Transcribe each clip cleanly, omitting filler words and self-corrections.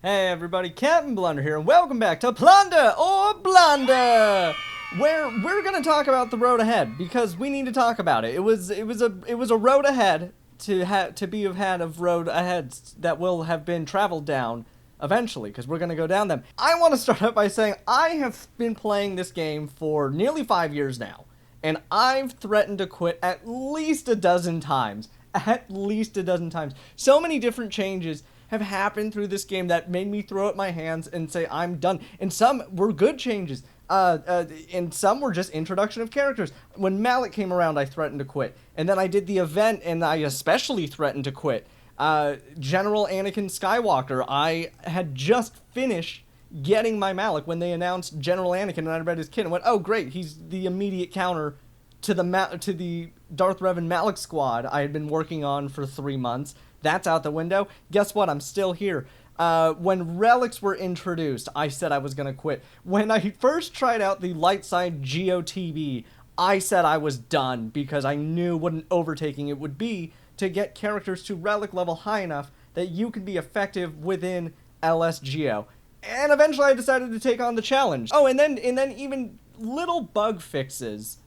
Hey everybody, Captain Blunder here, and welcome back to Plunder or Blunder, where we're gonna talk about the road ahead because we need to talk about it. It was a road ahead to be had of road aheads that will have been traveled down eventually because we're gonna go down them. I want to start out by saying I have been playing this game for nearly 5 years now, and I've threatened to quit at least a dozen times. At least a dozen times. So many different changes have happened through this game that made me throw up my hands and say I'm done. And some were good changes. And some were just introduction of characters. When Malik came around, I threatened to quit. And then I did the event, and I especially threatened to quit. General Anakin Skywalker, I had just finished getting my Malik when they announced General Anakin, and I read his kit and went, oh great, he's the immediate counter to the Darth Revan Malik squad I had been working on for 3 months. That's out the window. Guess what? I'm still here. When relics were introduced, I said I was going to quit. When I first tried out the light side GOTB, I said I was done because I knew what an overtaking it would be to get characters to relic level high enough that you could be effective within LSGO. And eventually I decided to take on the challenge. Oh, and then even little bug fixes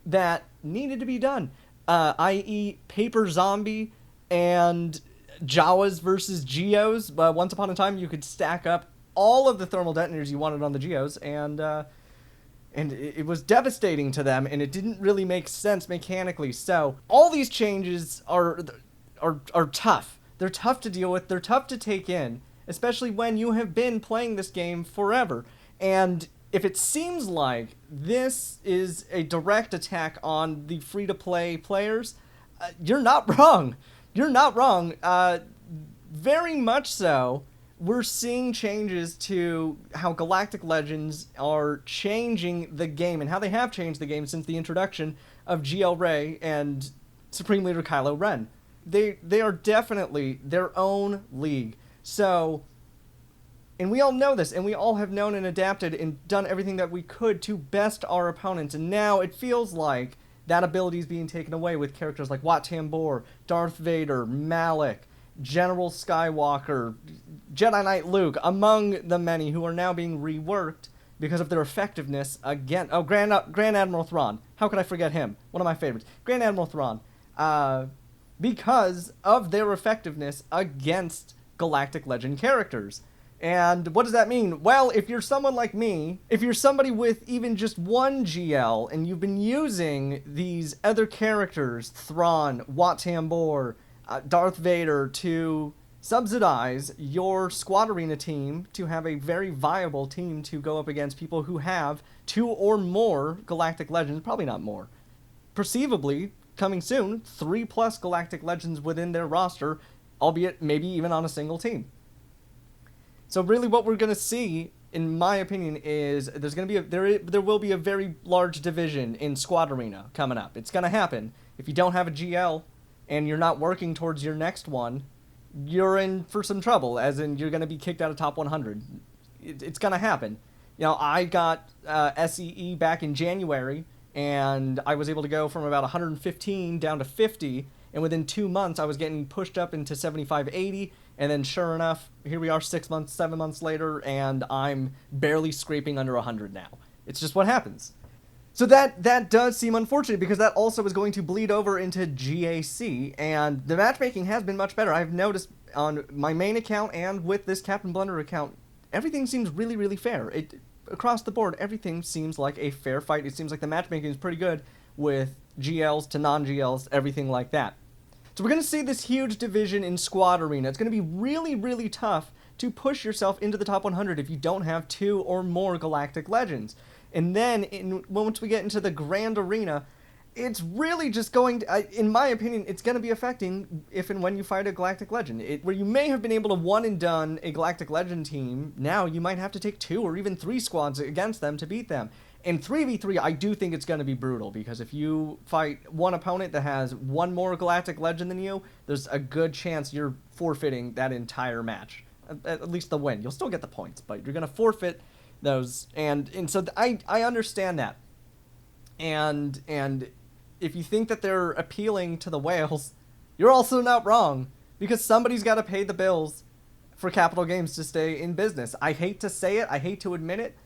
that needed to be done, i.e. Paper Zombie and Jawas versus Geos. Once upon a time, you could stack up all of the thermal detonators you wanted on the Geos, and it was devastating to them, and it didn't really make sense mechanically. So all these changes are tough. They're tough to deal with. They're tough to take in, especially when you have been playing this game forever. And if it seems like this is a direct attack on the free-to-play players, you're not wrong. You're not wrong. Very much so. We're seeing changes to how Galactic Legends are changing the game and how they have changed the game since the introduction of GL Ray and Supreme Leader Kylo Ren. They are definitely their own league. So, and we all know this, and we all have known and adapted and done everything that we could to best our opponents, and now it feels like that ability is being taken away with characters like Wat Tambor, Darth Vader, Malik, General Skywalker, Jedi Knight Luke, among the many who are now being reworked because of their effectiveness again. Oh, Grand Admiral Thrawn. How could I forget him? One of my favorites. Grand Admiral Thrawn. Because of their effectiveness against Galactic Legend characters. And what does that mean? Well, if you're someone like me, if you're somebody with even just one GL, and you've been using these other characters, Thrawn, Wat Tambor, Darth Vader, to subsidize your squad arena team to have a very viable team to go up against people who have 2 or more Galactic Legends, probably not more. Perceivably, coming soon, 3+ Galactic Legends within their roster, albeit maybe even on a single team. So really what we're going to see, in my opinion, is there's going to be there will be a very large division in Squad Arena coming up. It's going to happen. If you don't have a GL and you're not working towards your next one, you're in for some trouble, as in you're going to be kicked out of top 100. It's going to happen. You know, I got SEE back in January, and I was able to go from about 115 down to 50, and within 2 months I was getting pushed up into 75, 80, and then sure enough, here we are 6 months, 7 months later, and I'm barely scraping under 100 now. It's just what happens. So that does seem unfortunate, because that also is going to bleed over into GAC, and the matchmaking has been much better. I've noticed on my main account and with this Captain Blunder account, everything seems really, really fair. Across the board, everything seems like a fair fight. It seems like the matchmaking is pretty good with GLs to non-GLs, everything like that. So we're going to see this huge division in Squad Arena. It's going to be really, really tough to push yourself into the top 100 if you don't have 2 or more Galactic Legends. And then, once we get into the Grand Arena, it's really just going to, in my opinion, it's going to be affecting if and when you fight a Galactic Legend. Where you may have been able to one and done a Galactic Legend team, now you might have to take 2 or even 3 squads against them to beat them. In 3v3, I do think it's going to be brutal, because if you fight one opponent that has 1 more Galactic Legend than you, there's a good chance you're forfeiting that entire match. At least the win. You'll still get the points, but you're going to forfeit those. And so I understand that. And if you think that they're appealing to the whales, you're also not wrong, because somebody's got to pay the bills for Capital Games to stay in business. I hate to say it, I hate to admit it,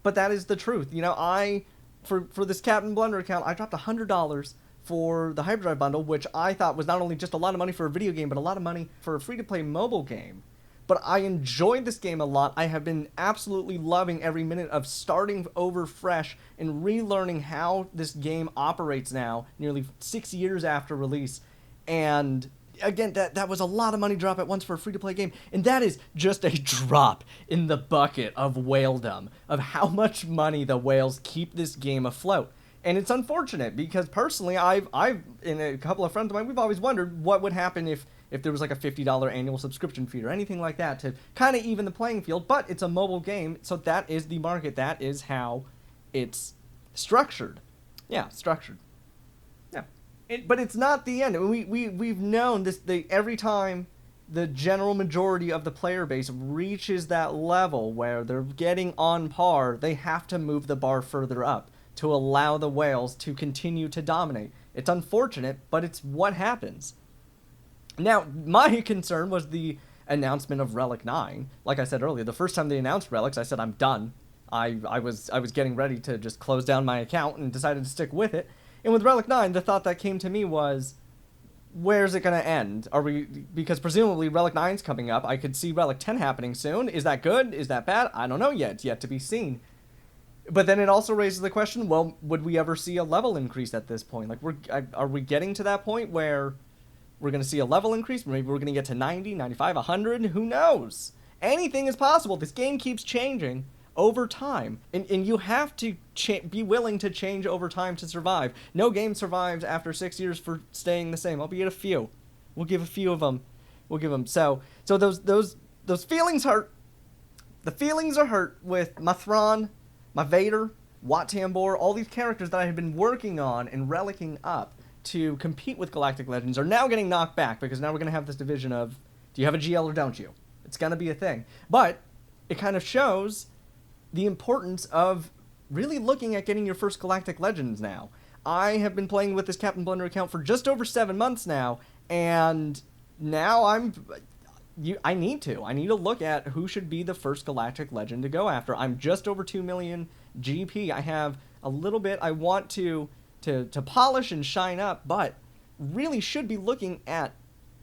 but that is the truth. You know, for this Captain Blunder account, I dropped $100 for the Hyperdrive bundle, which I thought was not only just a lot of money for a video game, but a lot of money for a free-to-play mobile game. But I enjoyed this game a lot. I have been absolutely loving every minute of starting over fresh and relearning how this game operates now, nearly 6 years after release. And again, that was a lot of money drop at once for a free-to-play game, and that is just a drop in the bucket of whaledom, of how much money the whales keep this game afloat. And it's unfortunate, because personally, I've and a couple of friends of mine, we've always wondered what would happen if there was like a $50 annual subscription fee or anything like that to kind of even the playing field. But it's a mobile game, so that is the market. That is how it's structured. Yeah, structured. Yeah. But it's not the end. We've known this. Every time the general majority of the player base reaches that level where they're getting on par, they have to move the bar further up to allow the whales to continue to dominate. It's unfortunate, but it's what happens. Now, my concern was the announcement of Relic 9. Like I said earlier, the first time they announced Relics, I said, I'm done. I was getting ready to just close down my account and decided to stick with it. And with Relic 9, the thought that came to me was, where's it going to end? Because presumably Relic 9's coming up. I could see Relic 10 happening soon. Is that good? Is that bad? I don't know yet. It's yet to be seen. But then it also raises the question, well, would we ever see a level increase at this point? Like, are we getting to that point where we're going to see a level increase? Maybe we're going to get to 90, 95, 100? Who knows? Anything is possible. This game keeps changing over time. And you have to be willing to change over time to survive. No game survives after 6 years for staying the same. Albeit a few. We'll give a few of them. We'll give them. So those feelings hurt. The feelings are hurt with my Thrawn, my Vader, Wat Tambor, all these characters that I had been working on and relicking up to compete with Galactic Legends are now getting knocked back, because now we're going to have this division of, do you have a GL or don't you? It's going to be a thing. But it kind of shows the importance of really looking at getting your first Galactic Legends now. I have been playing with this Captain Blunder account for just over 7 months now, and now I need to look at who should be the first Galactic Legend to go after. I'm just over 2 million GP. I have a little bit I want to polish and shine up, but really should be looking at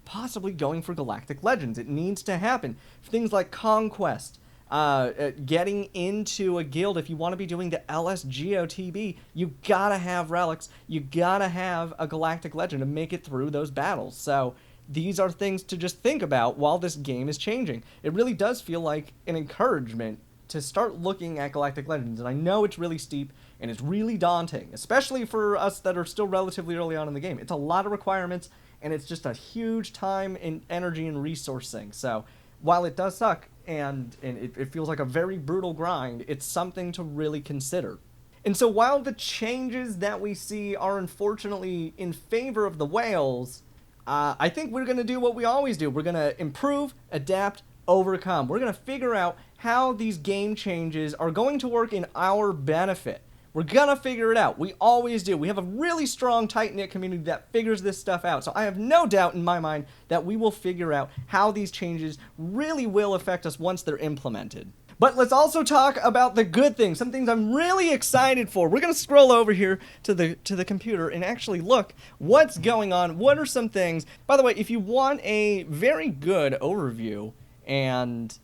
possibly going for Galactic Legends. It needs to happen. Things like Conquest, getting into a guild. If you want to be doing the LSGOTB, you gotta have relics. You gotta have a Galactic Legend to make it through those battles. So these are things to just think about while this game is changing. It really does feel like an encouragement to start looking at Galactic Legends, and I know it's really steep and it's really daunting, especially for us that are still relatively early on in the game. It's a lot of requirements, and it's just a huge time and energy and resource thing. So while it does suck and it feels like a very brutal grind, it's something to really consider. And so while the changes that we see are unfortunately in favor of the whales, I think we're going to do what we always do. We're going to improve, adapt, overcome. We're going to figure out how these game changes are going to work in our benefit. We're going to figure it out. We always do. We have a really strong, tight-knit community that figures this stuff out. So I have no doubt in my mind that we will figure out how these changes really will affect us once they're implemented. But let's also talk about the good things, some things I'm really excited for. We're going to scroll over here to the computer and actually look what's going on. What are some things? By the way, if you want a very good overview and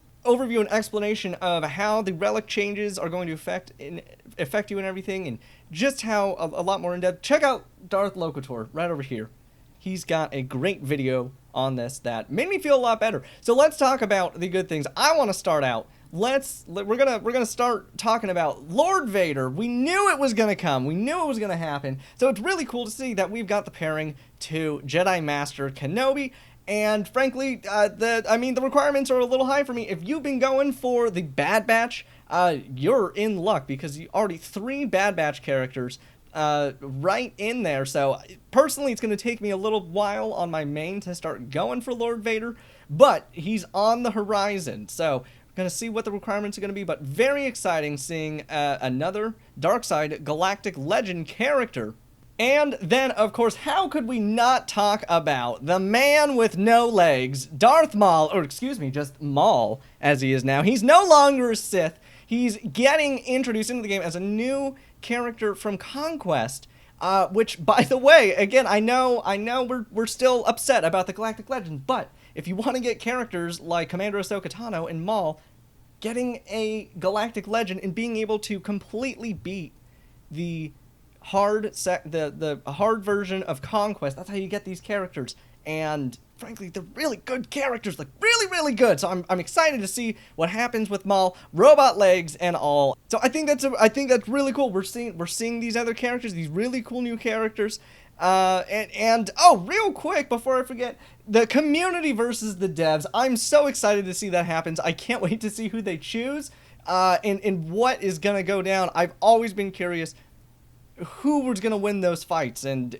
explanation of how the relic changes are going to affect you and everything, and just how a lot more in depth, check out Darth Locator right over here. He's got a great video on this that made me feel a lot better. So let's talk about the good things. I want to start out. We're gonna start talking about Lord Vader. We knew it was gonna come. We knew it was gonna happen. So it's really cool to see that we've got the pairing to Jedi Master Kenobi. And frankly, the requirements are a little high for me. If you've been going for the Bad Batch, you're in luck, because you already 3 Bad Batch characters right in there. So personally, it's going to take me a little while on my main to start going for Lord Vader, but he's on the horizon. So we're going to see what the requirements are going to be, but very exciting seeing another Darkside Galactic Legend character And then, of course, how could we not talk about the man with no legs, Darth Maul, or excuse me, just Maul, as he is now. He's no longer a Sith. He's getting introduced into the game as a new character from Conquest, which, by the way, again, I know we're still upset about the Galactic Legend, but if you want to get characters like Commander Ahsoka Tano and Maul, getting a Galactic Legend and being able to completely beat the the hard version of Conquest, that's how you get these characters. And frankly, they're really good characters, like really good. So I'm excited to see what happens with Maul, robot legs and all. So I think that's really cool. We're seeing these other characters, these really cool new characters. And oh, real quick before I forget, the community versus the devs. I'm so excited to see that happens. I can't wait to see who they choose, and what is gonna go down. I've always been curious who was gonna win those fights, and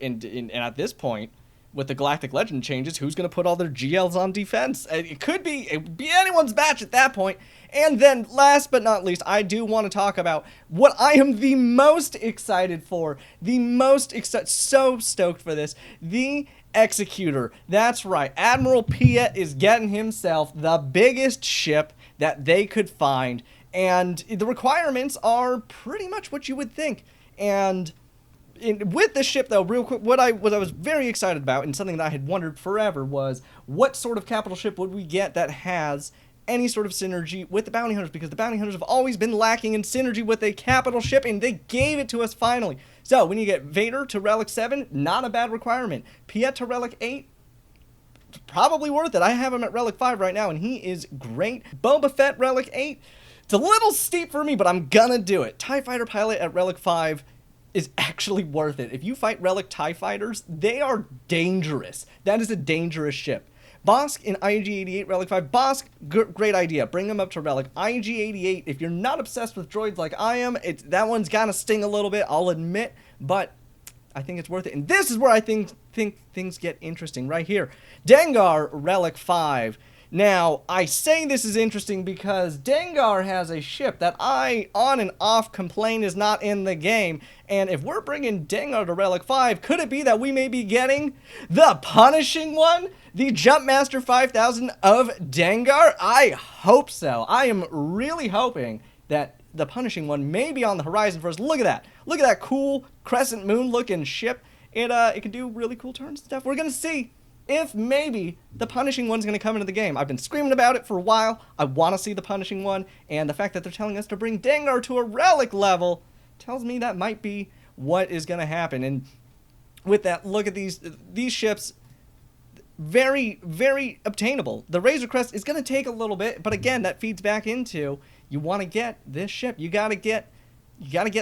at this point, with the Galactic Legend changes, who's going to put all their GLs on defense? It would be anyone's match at that point. And then, last but not least, I do want to talk about what I am the most excited for. So stoked for this. The Executor. That's right. Admiral Piet is getting himself the biggest ship that they could find. And the requirements are pretty much what you would think. And with this ship, though, real quick, what I was very excited about, and something that I had wondered forever, was what sort of capital ship would we get that has any sort of synergy with the bounty hunters, because the bounty hunters have always been lacking in synergy with a capital ship, and they gave it to us finally. So when you get Vader to Relic 7, not a bad requirement. Piet to Relic 8, probably worth it. I have him at Relic 5 right now, and he is great. Boba Fett Relic 8, it's a little steep for me, but I'm gonna do it. TIE Fighter Pilot at Relic 5 is actually worth it. If you fight Relic TIE Fighters, they are dangerous. That is a dangerous ship. Bosk in IG-88 Relic 5. Bosk, great idea. Bring them up to Relic. IG-88, if you're not obsessed with droids like I am, that one's gonna sting a little bit, I'll admit, but I think it's worth it. And this is where I think things get interesting, right here. Dengar Relic 5. Now, I say this is interesting because Dengar has a ship that I, on and off, complain is not in the game. And if we're bringing Dengar to Relic 5, could it be that we may be getting the Punishing One? The Jumpmaster 5000 of Dengar? I hope so. I am really hoping that the Punishing One may be on the horizon for us. Look at that. Look at that cool crescent moon looking ship. It can do really cool turns and stuff. We're going to see if maybe the Punishing One's going to come into the game. I've been screaming about it for a while. I want to see the Punishing One, and the fact that they're telling us to bring Dengar to a Relic level tells me that might be what is going to happen. And with that, look at these ships. Very, very obtainable. The Razor Crest is going to take a little bit, but again, that feeds back into you want to get this ship. You got to get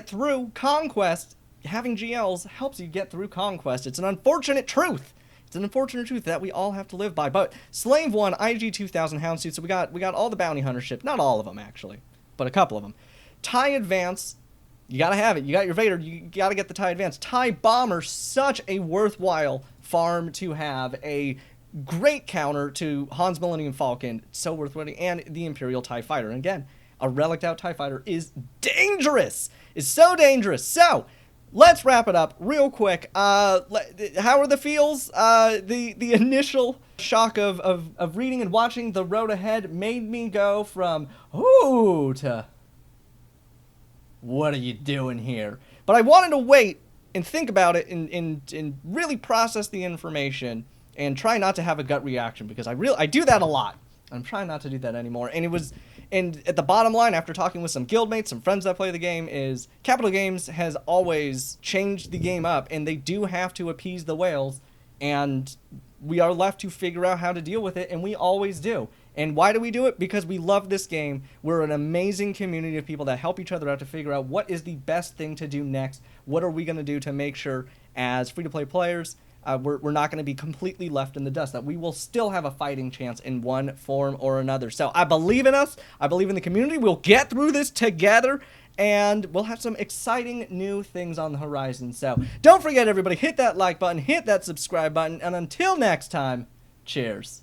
through Conquest. Having GLs helps you get through Conquest. It's an unfortunate truth. It's an unfortunate truth that we all have to live by. But Slave 1, IG-2000 Houndsuit, so we got all the bounty hunter ships. Not all of them, actually, but a couple of them. TIE Advance, you gotta have it. You got your Vader, you gotta get the TIE Advance. TIE Bomber, such a worthwhile farm to have. A great counter to Han's Millennium Falcon, so worth winning. And the Imperial TIE Fighter. And again, a relicked out TIE Fighter is dangerous. It's so dangerous. So, let's wrap it up real quick. How are the feels? The initial shock of reading and watching The Road Ahead made me go from, ooh, to, what are you doing here? But I wanted to wait and think about it and really process the information and try not to have a gut reaction, because I do that a lot. I'm trying not to do that anymore. And at the bottom line, after talking with some guildmates, some friends that play the game, is Capital Games has always changed the game up, and they do have to appease the whales, and we are left to figure out how to deal with it, and we always do. And why do we do it? Because we love this game. We're an amazing community of people that help each other out to figure out what is the best thing to do next. What are we going to do to make sure, as free-to-play players, we're not going to be completely left in the dust, that we will still have a fighting chance in one form or another. So I believe in us. I believe in the community. We'll get through this together, and we'll have some exciting new things on the horizon. So don't forget, everybody, hit that like button, hit that subscribe button, and until next time, cheers.